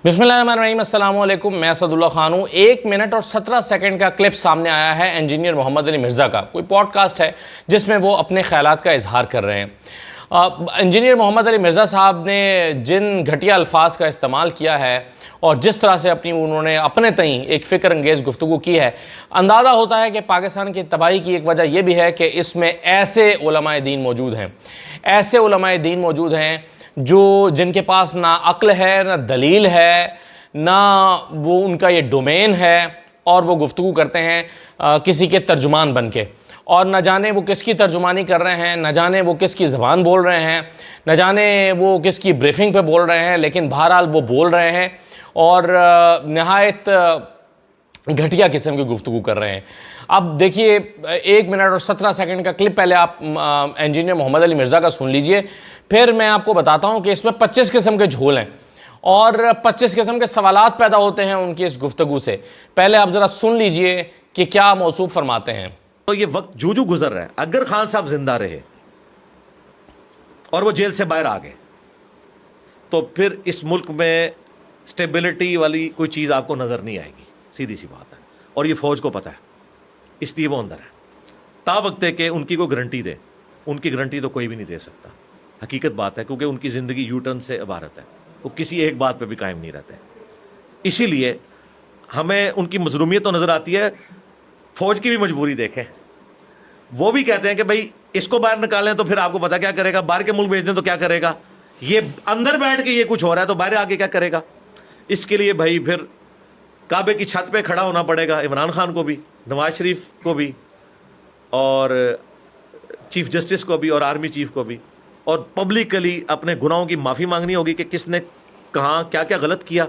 बिस्मिल्लाहिर्रहमानिर्रहीम, अस्सलाम वालेकुम। मैं असदुल्ला खान हूँ। 1 मिनट और 17 सेकंड का क्लिप सामने आया है इंजीनियर मोहम्मद अली मिर्ज़ा का। कोई पॉडकास्ट है जिसमें वो अपने ख्यालात का इजहार कर रहे हैं। इंजीनियर मोहम्मद अली मिर्ज़ा साहब ने जिन घटिया अल्फाज का इस्तेमाल किया है और जिस तरह से उन्होंने अपने तई एक फ़िक्र अंगेज़ गुफ्तगू की है, अंदाज़ा होता है कि पाकिस्तान की तबाही की एक वजह यह भी है कि इसमें ऐसे उलमाए दीन मौजूद हैं, ऐसे उलमाए दीन मौजूद हैं जो जिनके पास ना अक्ल है, ना दलील है, ना वो उनका ये डोमेन है, और वो गुफ्तगू करते हैं किसी के तर्जुमान बन के। और न जाने वो किसकी तर्जुमानी कर रहे हैं, न जाने वो किसकी ज़बान बोल रहे हैं, न जाने वो किसकी ब्रीफिंग पे बोल रहे हैं, लेकिन बहरहाल वो बोल रहे हैं और नहायत घटिया किस्म की गुफ्तगू कर रहे हैं। अब देखिए, 1 मिनट और 17 सेकंड का क्लिप पहले आप इंजीनियर मोहम्मद अली मिर्ज़ा का सुन लीजिए, फिर मैं आपको बताता हूं कि इसमें 25 किस्म के झोल हैं और 25 किस्म के सवालात पैदा होते हैं उनकी इस गुफ्तगू से। पहले आप ज़रा सुन लीजिए कि क्या मौसूफ फरमाते हैं। तो ये वक्त जू गुजर रहा है, अगर खान साहब जिंदा रहे और वो जेल से बाहर आ गए तो फिर इस मुल्क में स्टेबिलिटी वाली कोई चीज़ आपको नज़र नहीं आएगी। सीधी सी बात है, और ये फौज को पता है, इसलिए वो अंदर है। ता वक्त है कि उनकी कोई गारंटी दे, उनकी गारंटी तो कोई भी नहीं दे सकता। हकीकत बात है, क्योंकि उनकी ज़िंदगी यू टर्न से इबारत है, वो किसी एक बात पे भी कायम नहीं रहते। इसीलिए हमें उनकी मजलूमियत तो नज़र आती है। फौज की भी मजबूरी देखें, वो भी कहते हैं कि भाई इसको बाहर निकालें तो फिर आपको पता क्या करेगा, बाहर के मुल्क भेज दें तो क्या करेगा, ये अंदर बैठ के ये कुछ हो रहा है तो बाहर आके क्या करेगा। इसके लिए भाई फिर काबे की छत पे खड़ा होना पड़ेगा इमरान खान को भी, नवाज शरीफ को भी, और चीफ जस्टिस को भी, और आर्मी चीफ को भी, और पब्लिकली अपने गुनाहों की माफ़ी मांगनी होगी कि किसने कहाँ क्या क्या गलत किया,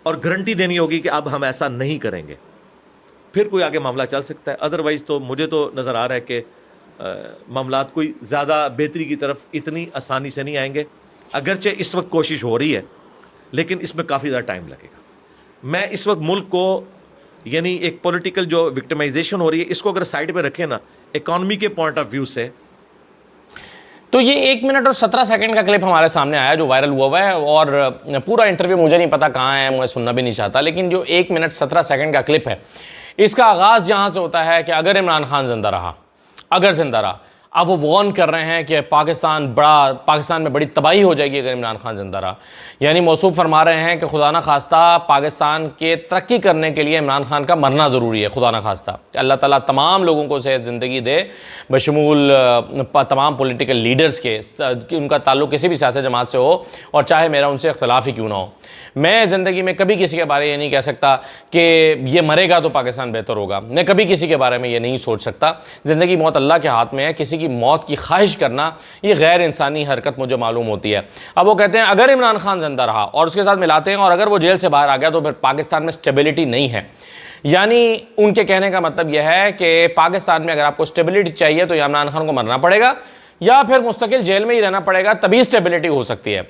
और गारंटी देनी होगी कि अब हम ऐसा नहीं करेंगे। फिर कोई आगे मामला चल सकता है। अदरवाइज़ तो मुझे तो नज़र आ रहा है कि मामलात कोई ज़्यादा बेहतरी की तरफ इतनी आसानी से नहीं आएंगे। अगरचे इस वक्त कोशिश हो रही है, लेकिन इसमें काफ़ी ज़्यादा टाइम लगेगा। मैं इस वक्त मुल्क को, यानी एक पॉलिटिकल जो विक्टिमाइजेशन हो रही है, इसको अगर साइड पे रखें ना, इकॉनमी के पॉइंट ऑफ व्यू से, तो ये 1 मिनट और 17 सेकंड का क्लिप हमारे सामने आया जो वायरल हुआ है, और पूरा इंटरव्यू मुझे नहीं पता कहाँ है, मैं सुनना भी नहीं चाहता, लेकिन जो 1 मिनट 17 सेकंड का क्लिप है, इसका आगाज़ जहाँ से होता है कि अगर इमरान खान जिंदा रहा, अगर जिंदा रहा, अब वो वार्न कर रहे हैं कि पाकिस्तान में बड़ी तबाही हो जाएगी अगर इमरान खान जिंदा रहा। यानी मौसूफ फरमा रहे हैं कि खुदा न खास्ता पाकिस्तान के तरक्की करने के लिए इमरान खान का मरना ज़रूरी है। खुदा न खास्ता अल्लाह ताला तमाम लोगों को सेहत ज़िंदगी दे, बशमूल तमाम पॉलिटिकल लीडर्स के, उनका ताल्लुक़ किसी भी सियासी जमात से हो और चाहे मेरा उनसे इख्तलाफ ही क्यों ना हो। मैं ज़िंदगी में कभी किसी के बारे में ये नहीं कह सकता कि ये मरेगा तो पाकिस्तान बेहतर होगा। मैं कभी किसी के बारे में ये नहीं सोच सकता। ज़िंदगी मौत अल्लाह के हाथ में है। किसी की मौत की ख्वाहिश करना ये गैर इंसानी हरकत मुझे मालूम होती है। अब वो कहते हैं अगर इमरान खान जिंदा रहा, और उसके साथ मिलाते हैं और अगर वो जेल से बाहर आ गया तो फिर पाकिस्तान में स्टेबिलिटी नहीं है। यानी उनके कहने का मतलब यह है कि पाकिस्तान में अगर आपको स्टेबिलिटी चाहिए तो या इमरान खान को मरना पड़ेगा या फिर मुस्तकिल जेल में ही रहना पड़ेगा, तभी स्टेबिलिटी हो सकती है।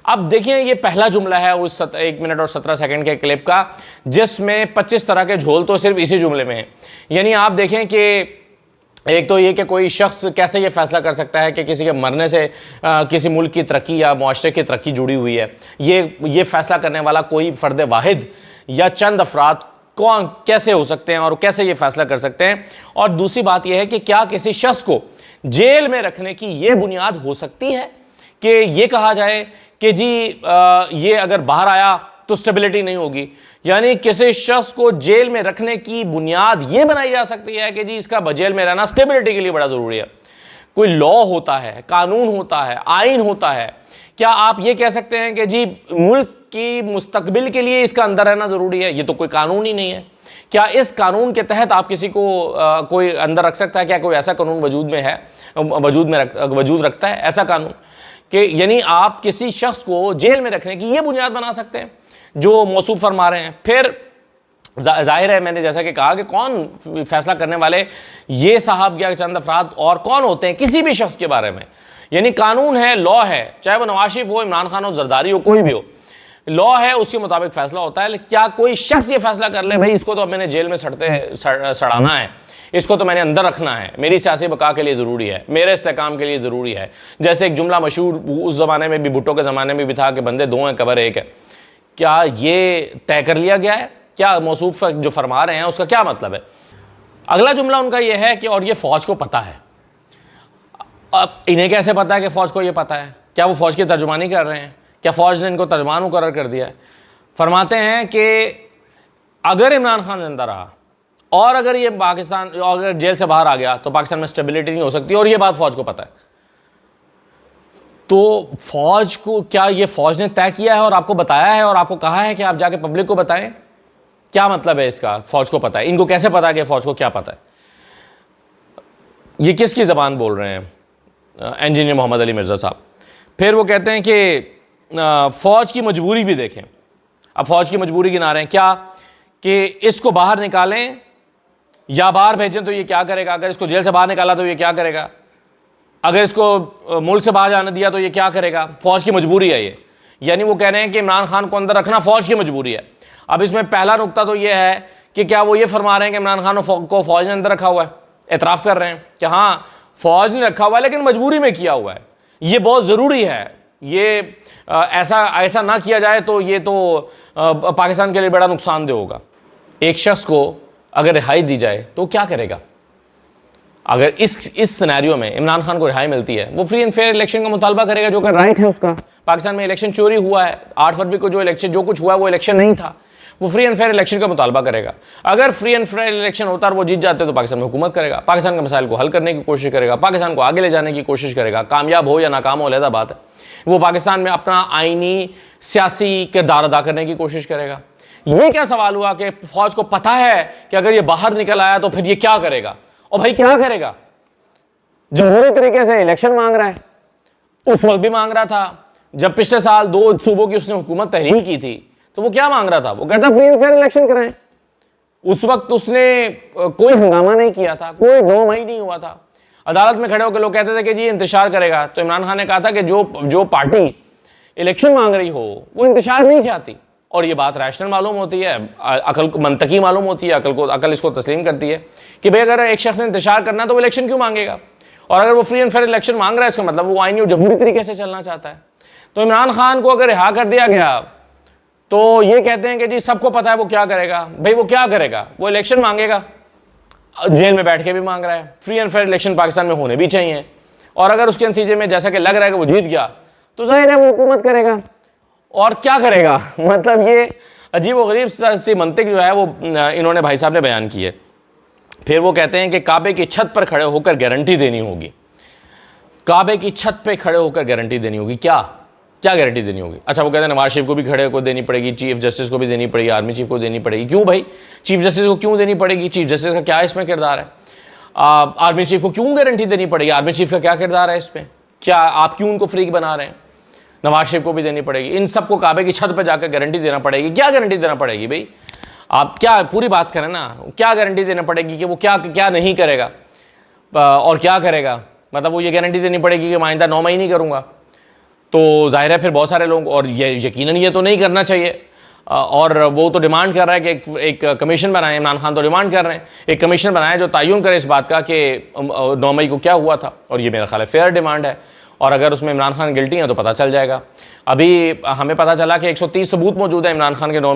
अब देखिए, ये पहला जुमला है उस 1 मिनट और 17 सेकंड के क्लिप का, जिसमें 25 तरह के झोल तो सिर्फ इसी जुमले में है। यानी आप देखें कि एक तो ये कि कोई शख्स कैसे ये फैसला कर सकता है कि किसी के मरने से किसी मुल्क की तरक्की या मुआशरे की तरक्की जुड़ी हुई है। ये फैसला करने वाला कोई फ़र्द वाहिद या चंद अफराद कौन कैसे हो सकते हैं और कैसे ये फैसला कर सकते हैं। और दूसरी बात यह है कि क्या किसी शख्स को जेल में रखने की ये बुनियाद हो सकती है कि ये कहा जाए कि जी ये अगर बाहर आया तो स्टेबिलिटी नहीं होगी। यानी किसी शख्स को जेल में रखने की बुनियाद ये बनाई जा सकती है कि जी इसका जेल में रहना स्टेबिलिटी के लिए बड़ा ज़रूरी है। कोई लॉ होता है, कानून होता है, आइन होता है। क्या आप ये कह सकते हैं कि जी मुल्क की मुस्तकबिल के लिए इसका अंदर रहना ज़रूरी है? ये तो कोई कानून ही नहीं है। क्या इस कानून के तहत आप किसी को कोई अंदर रख सकता है? क्या कोई ऐसा कानून वजूद रखता है ऐसा कानून कि यानी आप किसी शख्स को जेल में रखने की ये बुनियाद बना सकते हैं जो मौसूफ फरमा रहे हैं? फिर जाहिर है, मैंने जैसा कि कहा कि कौन फैसला करने वाले ये साहब या चंद अफराद और कौन होते हैं किसी भी शख्स के बारे में? यानी कानून है, लॉ है, चाहे वो नवाज शरीफ हो, इमरान खान हो, जरदारी हो, कोई भी हो, लॉ है, उसके मुताबिक फैसला होता है। लेकिन क्या कोई शख्स ये फैसला कर ले भाई इसको तो मैंने जेल में सड़ाना है, इसको तो मैंने अंदर रखना है, मेरी सियासी बका के लिए ज़रूरी है, मेरे इस्तेकाम के लिए ज़रूरी है। जैसे एक जुमला मशहूर उस ज़माने में भी, भुट्टो के ज़माने में भी था कि बंदे दो हैं कबर एक है। क्या ये तय कर लिया गया है? क्या मौसूफ जो फरमा रहे हैं उसका क्या मतलब है? अगला जुमला उनका यह है कि और ये फ़ौज को पता है। अब इन्हें कैसे पता है कि फ़ौज को ये पता है? क्या वो फ़ौज की तर्जुमानी कर रहे हैं? क्या फ़ौज ने इनको तर्जुमान मुकर्रर कर दिया है? फरमाते हैं कि अगर इमरान खान जिंदा रहा और अगर ये पाकिस्तान अगर जेल से बाहर आ गया तो पाकिस्तान में स्टेबिलिटी नहीं हो सकती, और ये बात फ़ौज को पता है। तो फ़ौज को, क्या ये फ़ौज ने तय किया है और आपको बताया है और आपको कहा है कि आप जाके पब्लिक को बताएं? क्या मतलब है इसका? फ़ौज को पता है। इनको कैसे पता है कि फ़ौज को क्या पता है? ये किसकी ज़बान बोल रहे हैं? इंजीनियर मोहम्मद अली मिर्ज़ा साहब। फिर वो कहते हैं कि फ़ौज की मजबूरी भी देखें। अब फ़ौज की मजबूरी गिना रहे हैं क्या? कि इसको बाहर निकालें या बाहर भेजें तो ये क्या करेगा? अगर इसको जेल से बाहर निकाला तो ये क्या करेगा? अगर इसको मुल्क से बाहर जाने दिया तो ये क्या करेगा? फ़ौज की मजबूरी है ये। यानी वो कह रहे हैं कि इमरान खान को अंदर रखना फ़ौज की मजबूरी है। अब इसमें पहला नुकता तो ये है कि क्या वो ये फरमा रहे हैं कि इमरान खान को फ़ौज ने अंदर रखा हुआ है? एतराफ़ कर रहे हैं कि हाँ फ़ौज ने रखा हुआ है लेकिन मजबूरी में किया हुआ है। ये बहुत ज़रूरी है। ये ऐसा ना किया जाए तो ये तो पाकिस्तान के लिए बड़ा नुकसानदेह होगा। एक शख्स को अगर रिहाई दी जाए तो क्या करेगा? अगर इस सिनेरियो में इमरान खान को रिहाई मिलती है, वो फ्री एंड फेयर इलेक्शन का मुतालबा करेगा, जो कि राइट है उसका। पाकिस्तान में इलेक्शन चोरी हुआ है, 8 फरवरी को जो कुछ हुआ वो इलेक्शन नहीं था। वो फ्री एंड फेयर इलेक्शन का मुतालबा करेगा। अगर फ्री एंड फेयर इलेक्शन होता और वो जीत जाते तो पाकिस्तान में हुकूमत करेगा, पाकिस्तान के मसाइल को हल करने की कोशिश करेगा, पाकिस्तान को आगे ले जाने की कोशिश करेगा। कामयाब हो या नाकाम हो अलग बात है। वो पाकिस्तान में अपना आईनी सियासी किरदार अदा करने की कोशिश करेगा। ये क्या सवाल हुआ कि फ़ौज को पता है कि अगर ये बाहर निकल आया तो फिर ये क्या करेगा? और भाई क्या करेगा? जमहूरी तरीके से इलेक्शन मांग रहा है। उस वक्त भी मांग रहा था जब पिछले साल 2 सूबों की उसने हुकूमत तहरीर की थी, तो वो क्या मांग रहा था? वो कहता फ्री एंड फेयर इलेक्शन कराएं। उस वक्त उसने कोई हंगामा नहीं किया था, कोई 9 मई नहीं हुआ था। अदालत में खड़े होकर लोग कहते थे कि जी इंतशार करेगा, तो इमरान खान ने कहा था कि जो पार्टी इलेक्शन मांग रही हो वो इंतशार नहीं चाहती। और ये बात रैशनल मालूम होती है, अकल मंतकी मालूम होती है, अकल इसको तस्लीम करती है कि भाई अगर एक शख्स ने इंतशार करना तो वो इलेक्शन क्यों मांगेगा? और अगर वो फ्री एंड फेयर इलेक्शन मांग रहा है इसका मतलब वो आईनी और जमहूरी तरीके से चलना चाहता है। तो इमरान खान को अगर रिहा कर दिया गया तो ये कहते हैं कि जी सबको पता है वो क्या करेगा। भाई वो क्या करेगा? वो इलेक्शन मांगेगा, जेल में बैठ के भी मांग रहा है। Free and fair election Pakistan में होने भी चाहिए, और अगर उसके नतीजे में जैसा कि लग रहा है कि वो जीत गया तो जाहिर है वो हुकूमत करेगा। और क्या करेगा? मतलब ये अजीब व गरीब सी मंतिक जो है वो इन्होंने भाई साहब ने बयान की है। फिर वो कहते हैं कि काबे की छत पर खड़े होकर गारंटी देनी होगी। काबे की छत पे खड़े होकर गारंटी देनी होगी। क्या गारंटी देनी होगी? अच्छा, वो कहते हैं नवाज शरीफ को भी खड़े को देनी पड़ेगी, चीफ जस्टिस को भी देनी पड़ेगी, आर्मी चीफ को देनी पड़ेगी। क्यों भाई? चीफ जस्टिस को क्यों देनी पड़ेगी? चीफ जस्टिस का क्या इसमें किरदार है? आर्मी चीफ को क्यों गारंटी देनी पड़ेगी? आर्मी चीफ का क्या किरदार है इसमें? क्या आप क्यों उनको फ्री बना रहे हैं? नवाज शरीफ को भी देनी पड़ेगी। इन सबको काबे की छत पर जाकर गारंटी देना पड़ेगी। क्या गारंटी देना पड़ेगी भाई? आप क्या पूरी बात करें ना, क्या गारंटी देना पड़ेगी कि वो क्या नहीं करेगा और क्या करेगा? मतलब वो ये गारंटी देनी पड़ेगी कि मैं आइंदा 9 मई नहीं करूँगा, तो जाहिर है फिर बहुत सारे लोग, और ये यकीनन ये तो नहीं करना चाहिए। और वो तो डिमांड कर रहा है कि एक कमीशन बनाए। इमरान खान तो डिमांड कर रहे हैं एक कमीशन बनाए जो तयन करे इस बात का कि 9 मई को क्या हुआ था, और ये मेरा ख्याल है फेयर डिमांड है। और अगर उसमें इमरान खान गिल्टी हैं तो पता चल जाएगा। अभी हमें पता चला कि 130 सबूत मौजूद है इमरान खान के 9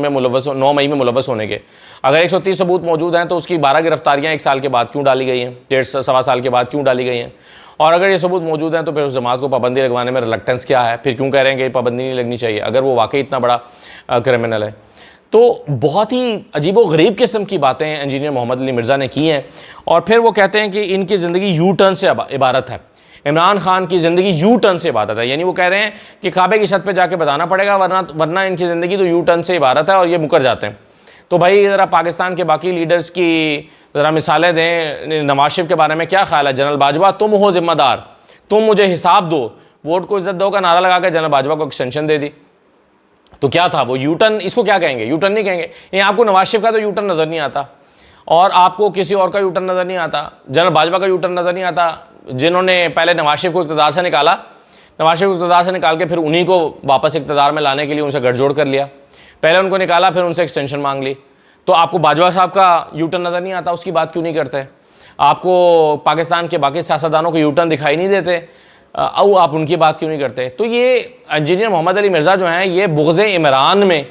मई में मुलव्वस होने के। अगर 130 सबूत मौजूद हैं तो उसकी 12 गिरफ्तारियाँ 1 साल के बाद क्यों डाली गई हैं, 1.5 साल के बाद क्यों डाली गई हैं? और अगर ये सबूत मौजूद हैं तो फिर उस जमात को पाबंदी लगवाने में रिलक्टेंस क्या है? फिर क्यों कह रहे हैं कि पाबंदी नहीं लगनी चाहिए अगर वो वाकई इतना बड़ा क्रिमिनल है? तो बहुत ही अजीब व गरीब किस्म की बातें इंजीनियर मोहम्मद अली मिर्ज़ा ने की हैं। और फिर वो कहते हैं कि इनकी ज़िंदगी यू टर्न से इबारत है। इमरान खान की ज़िंदगी यू टर्न से इबारत है। यानी वो कह रहे हैं कि काबे की छत पे जाके बताना पड़ेगा, वरना इनकी ज़िंदगी तो यू टर्न से इबारत है, और ये मुकर जाते हैं। तो भाई ज़रा पाकिस्तान के बाकी लीडर्स की ज़रा मिसालें दें। नवाज शरीफ के बारे में क्या ख्याल है? जनरल बाजवा तुम हो ज़िम्मेदार, तुम मुझे हिसाब दो, वोट को इज्जत दो का नारा लगा कर जनरल बाजवा को एक्सटेंशन दे दी। तो क्या था वो? यू टर्न इसको क्या कहेंगे? यू टर्न नहीं कहेंगे। ये आपको नवाज शरीफ का तो यू टर्न नज़र नहीं आता, और आपको किसी और का यू टर्न नज़र नहीं आता, जनरल बाजवा का यू टर्न नज़र नहीं आता, जिन्होंने पहले नवाज शरीफ को इक़्तिदार से निकाला, नवाज शरीफ को इक़्तिदार से निकाल के फिर उन्हीं को वापस इक़्तिदार में लाने के लिए उनसे गठजोड़ कर लिया। पहले उनको निकाला, फिर उनसे एक्सटेंशन मांग ली। तो आपको बाजवा साहब का यू टर्न नज़र नहीं आता, उसकी बात क्यों नहीं करते? आपको पाकिस्तान के बाकी सियासतदानों को यू टर्न दिखाई नहीं देते, आप उनकी बात क्यों नहीं करते? तो ये इंजीनियर मोहम्मद अली मिर्ज़ा जो हैं ये बुग़्ज़ इमरान में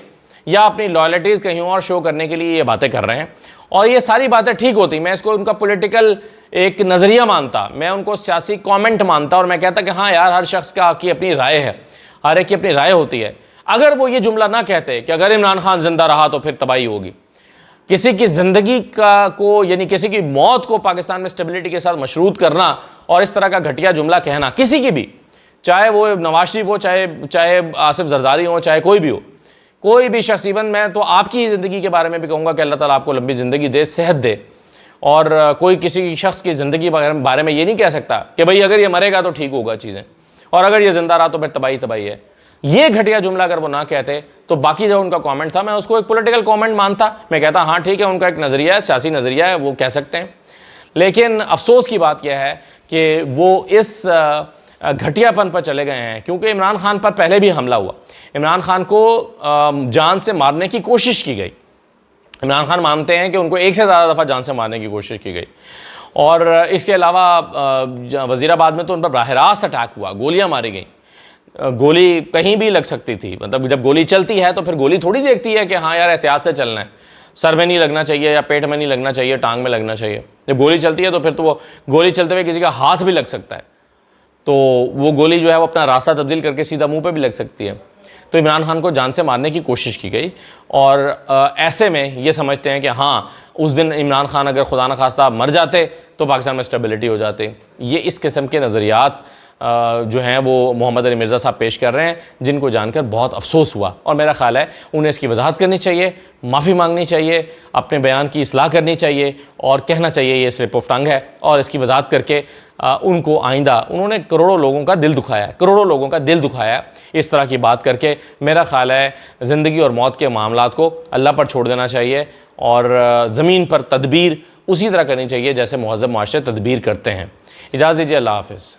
या अपनी लॉयल्टीज़ कहीं और शो करने के लिए ये बातें कर रहे हैं। और ये सारी बातें ठीक होती, मैं इसको उनका पॉलिटिकल एक नज़रिया मानता, मैं उनको सियासी कमेंट मानता और मैं कहता कि हाँ यार, हर शख्स का की अपनी राय है, हर एक की अपनी राय होती है। अगर वो ये जुमला ना कहते कि अगर इमरान खान जिंदा रहा तो फिर तबाही होगी, किसी की ज़िंदगी का को यानी किसी की मौत को पाकिस्तान में स्टेबिलिटी के साथ मशरूत करना और इस तरह का घटिया जुमला कहना किसी की भी, चाहे वो नवाज शरीफ हो, चाहे आसिफ जरदारी हो, चाहे कोई भी हो, कोई भी शख्स, इवन मैं तो आपकी ही ज़िंदगी के बारे में भी कहूँगा कि अल्लाह ताला आपको लंबी ज़िंदगी दे, सेहत दे। और कोई किसी शख्स की ज़िंदगी बारे में ये नहीं कह सकता कि भाई अगर ये मरेगा तो ठीक होगा चीज़ें, और अगर ये ज़िंदा रहा तो फिर तबाही तबाही है। ये घटिया जुमला अगर वो ना कहते तो बाकी जो उनका कमेंट था मैं उसको एक पॉलिटिकल कमेंट मानता, मैं कहता हाँ ठीक है, उनका एक नज़रिया है, सियासी नज़रिया है, वो कह सकते हैं। लेकिन अफसोस की बात यह है कि वो इस घटियापन पर चले गए हैं, क्योंकि इमरान खान पर पहले भी हमला हुआ, इमरान खान को जान से मारने की कोशिश की गई। इमरान खान मानते हैं कि उनको एक से ज़्यादा दफ़ा जान से मारने की कोशिश की गई, और इसके अलावा वज़ीराबाद में तो उन पर बराह रास्त अटैक हुआ, गोलियां मारी गई। गोली कहीं भी लग सकती थी, मतलब जब गोली चलती है तो फिर गोली थोड़ी देखती है कि हाँ यार एहतियात से चलना है, सर में नहीं लगना चाहिए या पेट में नहीं लगना चाहिए, टांग में लगना चाहिए। जब गोली चलती है तो फिर तो वो गोली चलते हुए किसी का हाथ भी लग सकता है, तो वो गोली जो है वो अपना रास्ता तब्दील करके सीधा मुंह पे भी लग सकती है। तो इमरान खान को जान से मारने की कोशिश की गई, और ऐसे में ये समझते हैं कि हाँ उस दिन इमरान खान अगर खुदा न खास्ता मर जाते तो पाकिस्तान में स्टेबिलिटी हो जाती। ये इस किस्म के नज़रियात जो हैं वो मोहम्मद अली मिर्ज़ा साहब पेश कर रहे हैं, जिनको जानकर बहुत अफसोस हुआ, और मेरा ख़्याल है उन्हें इसकी वजाहत करनी चाहिए, माफ़ी मांगनी चाहिए, अपने बयान की इस्लाह करनी चाहिए और कहना चाहिए ये स्लिप ऑफ टंग है, और इसकी वजाहत करके उनको आइंदा, उन्होंने करोड़ों लोगों का दिल दुखाया, करोड़ों लोगों का दिल दुखाया इस तरह की बात करके। मेरा ख़्याल है ज़िंदगी और मौत के मामलात को अल्लाह पर छोड़ देना चाहिए, और ज़मीन पर तदबीर उसी तरह करनी चाहिए जैसे मुहज़्ज़ब माशरे तदबीर करते हैं। इजाज़त दीजिए, अल्लाह हाफ़िज़।